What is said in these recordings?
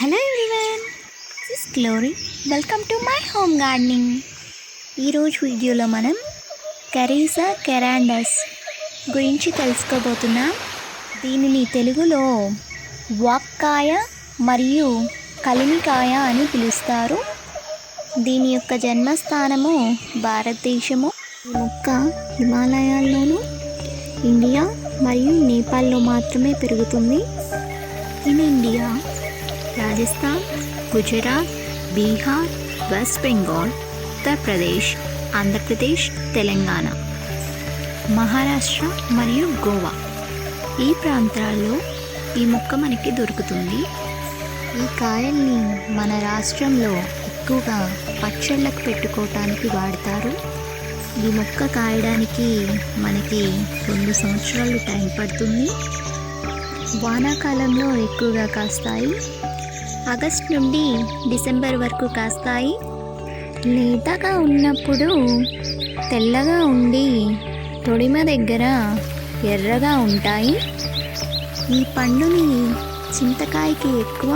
Hello everyone, this is glory. Welcome to my home gardening. ఈరోజు వీడియోలో మనం carissa carandas గురించి తెలుసుకోబోతున్నాం. దీనిని తెలుగులో వాక్కాయ మరియు కలిమికాయ అని పిలుస్తారు. దీని యొక్క జన్మస్థానము భారతదేశము. ఈ మొక్క హిమాలయాల్లోనూ, ఇండియా మరియు నేపాల్లో మాత్రమే పెరుగుతుంది. In India Rajasthan, Gujarat, Bihar, west Bengal, Uttar Pradesh, Andhra Pradesh, Telangana, Maharashtra మరియు గోవా ఈ ప్రాంతాల్లో ఈ మొక్క మనకి దొరుకుతుంది. ఈ కాయల్ని మన రాష్ట్రంలో ఎక్కువగా పచ్చళ్ళకు పెట్టుకోవటానికి వాడతారు. ఈ మొక్క కాయడానికి మనకి 2 సంవత్సరాలు టైం పడుతుంది. వానాకాలంలో ఎక్కువగా కాస్తాయి. ఆగస్ట్ నుండి డిసెంబర్ వరకు కాస్తాయి. లేతగా ఉన్నప్పుడు తెల్లగా ఉండి తొడిమ దగ్గర ఎర్రగా ఉంటాయి. ఈ పండుని చింతకాయకి ఎక్కువ,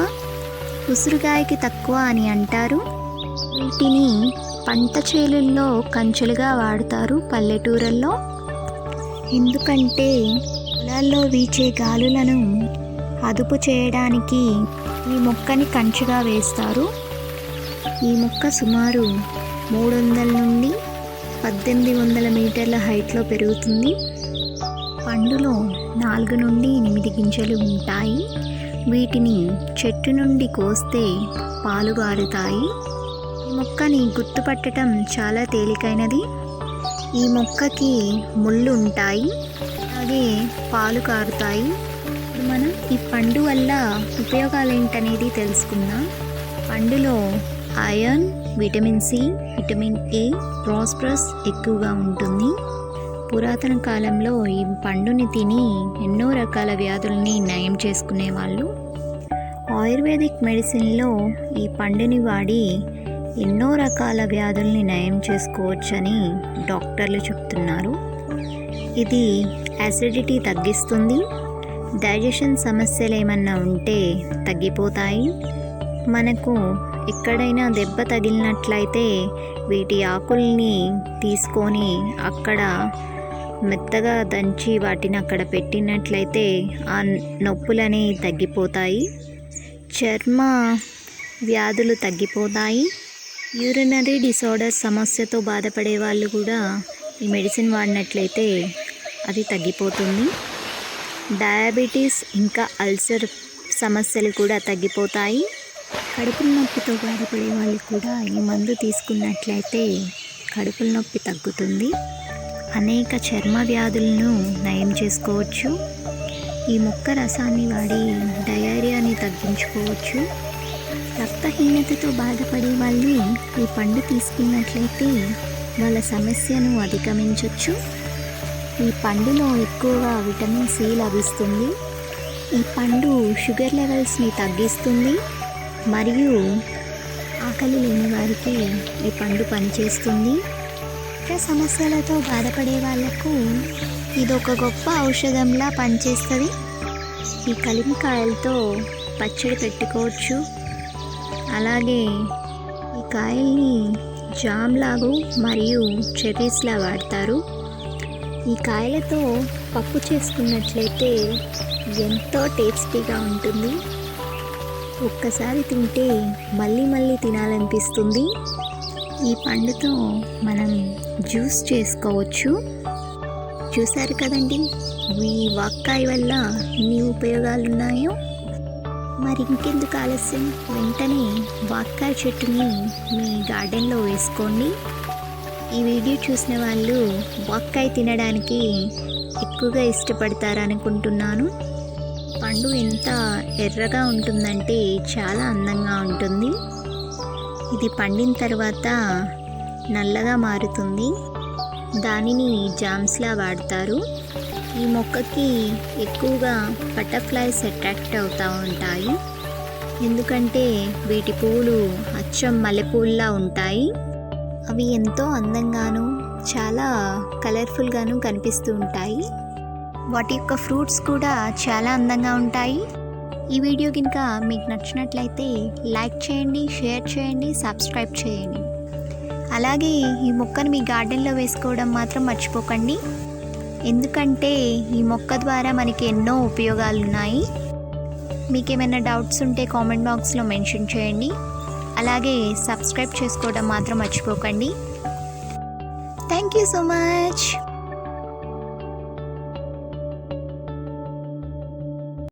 ఉసిరికాయకి తక్కువ అని అంటారు. వీటిని పంట చేలుల్లో కంచెలుగా వాడతారు పల్లెటూరుల్లో. ఎందుకంటే పొలాల్లో వీచే గాలులను అదుపు చేయడానికి ఈ మొక్కని కంచెగా వేస్తారు. ఈ మొక్క సుమారు 300 నుండి 1800 మీటర్ల హైట్లో పెరుగుతుంది. పండులో 4 నుండి 8 గింజలు ఉంటాయి. వీటిని చెట్టు నుండి కోస్తే పాలు గారుతాయి. ఈ మొక్కని గుర్తుపట్టడం చాలా తేలికైనది. ఈ మొక్కకి ముళ్ళు ఉంటాయి, అలాగే పాలు కారుతాయి. ఇప్పుడు మనం ఈ పండు వల్ల ఉపయోగాలు ఏంటనేది తెలుసుకుందాం. పండులో iron, vitamin C, vitamin A, phosphorus ఎక్కువగా ఉంటుంది. పురాతన కాలంలో ఈ పండుని తిని ఎన్నో రకాల వ్యాధుల్ని నయం చేసుకునేవాళ్ళు. ఆయుర్వేదిక్ మెడిసిన్లో ఈ పండుని వాడి ఎన్నో రకాల వ్యాధుల్ని నయం చేసుకోవచ్చని డాక్టర్లు చెప్తున్నారు. ఇది యాసిడిటీ తగ్గిస్తుంది. డైజెషన్ సమస్యలు ఏమన్నా ఉంటే తగ్గిపోతాయి. మనకు ఎక్కడైనా దెబ్బ తగిలినట్లయితే వీటి ఆకుల్ని తీసుకొని అక్కడ మెత్తగా దంచి వాటిని అక్కడ పెట్టినట్లయితే ఆ నొప్పులని తగ్గిపోతాయి. చర్మ వ్యాధులు తగ్గిపోతాయి. యూరినరీ డిసార్డర్ సమస్యతో బాధపడే వాళ్ళు కూడా ఈ మెడిసిన్ వాడినట్లయితే అది తగ్గిపోతుంది. డయాబెటీస్ ఇంకా అల్సర్ సమస్యలు కూడా తగ్గిపోతాయి. కడుపుల నొప్పితో బాధపడే వాళ్ళు కూడా ఈ మందు తీసుకున్నట్లయితే కడుపుల నొప్పి తగ్గుతుంది. అనేక చర్మ వ్యాధులను నయం చేసుకోవచ్చు. ఈ మొక్క రసాన్ని వాడి డయేరియాని తగ్గించుకోవచ్చు. రక్తహీనతతో బాధపడే వాళ్ళు ఈ పండు తీసుకున్నట్లయితే వాళ్ళ సమస్యను అధిగమించవచ్చు. ఈ పండులో ఎక్కువగా విటమిన్ సి లభిస్తుంది. ఈ పండు షుగర్ లెవెల్స్ని తగ్గిస్తుంది మరియు ఆకలి లేని వారికి ఈ పండు పనిచేస్తుంది. ఇతర సమస్యలతో బాధపడే వాళ్ళకు ఇది ఒక గొప్ప ఔషధంలా పనిచేస్తుంది. ఈ కలిమికాయలతో పచ్చడి పెట్టుకోవచ్చు. అలాగే ఈ కాయల్ని జామ్ లాగు మరియు చెర్రీస్లా వాడతారు. ఈ కాయలతో పప్పు చేసుకున్నట్లయితే ఎంతో టేస్టీగా ఉంటుంది. ఒక్కసారి తింటే మళ్ళీ మళ్ళీ తినాలనిపిస్తుంది. ఈ పండుతో మనం జ్యూస్ చేసుకోవచ్చు. చూసారు కదండి ఈ వాక్కాయ వల్ల ఎన్ని ఉపయోగాలు ఉన్నాయో. మరి ఇంకెందుకు ఆలస్యం, వెంటనే వాక్కాయ చెట్టుని మీ గార్డెన్లో వేసుకోండి. ఈ వీడియో చూసిన వాళ్ళు వాక్కాయ తినడానికి ఎక్కువగా ఇష్టపడతారనుకుంటున్నాను. పండు ఎంత ఎర్రగా ఉంటుందంటే చాలా అందంగా ఉంటుంది. ఇది పండిన తర్వాత నల్లగా మారుతుంది. దానిని జామ్స్లా వాడతారు. ఈ మొక్కకి ఎక్కువగా బటర్ఫ్లైస్ అట్రాక్ట్ అవుతూ ఉంటాయి. ఎందుకంటే వీటి పువ్వులు అచ్చం మల్లెపూల్లా ఉంటాయి. అవి ఎంతో అందంగాను చాలా కలర్ఫుల్గాను కనిపిస్తూ ఉంటాయి. వాటి యొక్క ఫ్రూట్స్ కూడా చాలా అందంగా ఉంటాయి. ఈ వీడియో కనుక మీకు నచ్చినట్లయితే లైక్ చేయండి, షేర్ చేయండి, సబ్స్క్రైబ్ చేయండి. అలాగే ఈ మొక్కను మీ గార్డెన్లో వేసుకోవడం మాత్రం మర్చిపోకండి. ఎందుకంటే ఈ మొక్క ద్వారా మనకి ఎన్నో ఉపయోగాలు ఉన్నాయి. మీకు ఏమైనా డౌట్స్ ఉంటే కామెంట్ బాక్స్లో మెన్షన్ చేయండి. అలాగే సబ్స్క్రైబ్ చేసుకోవడం మాత్రం మర్చిపోకండి. Thank you so much.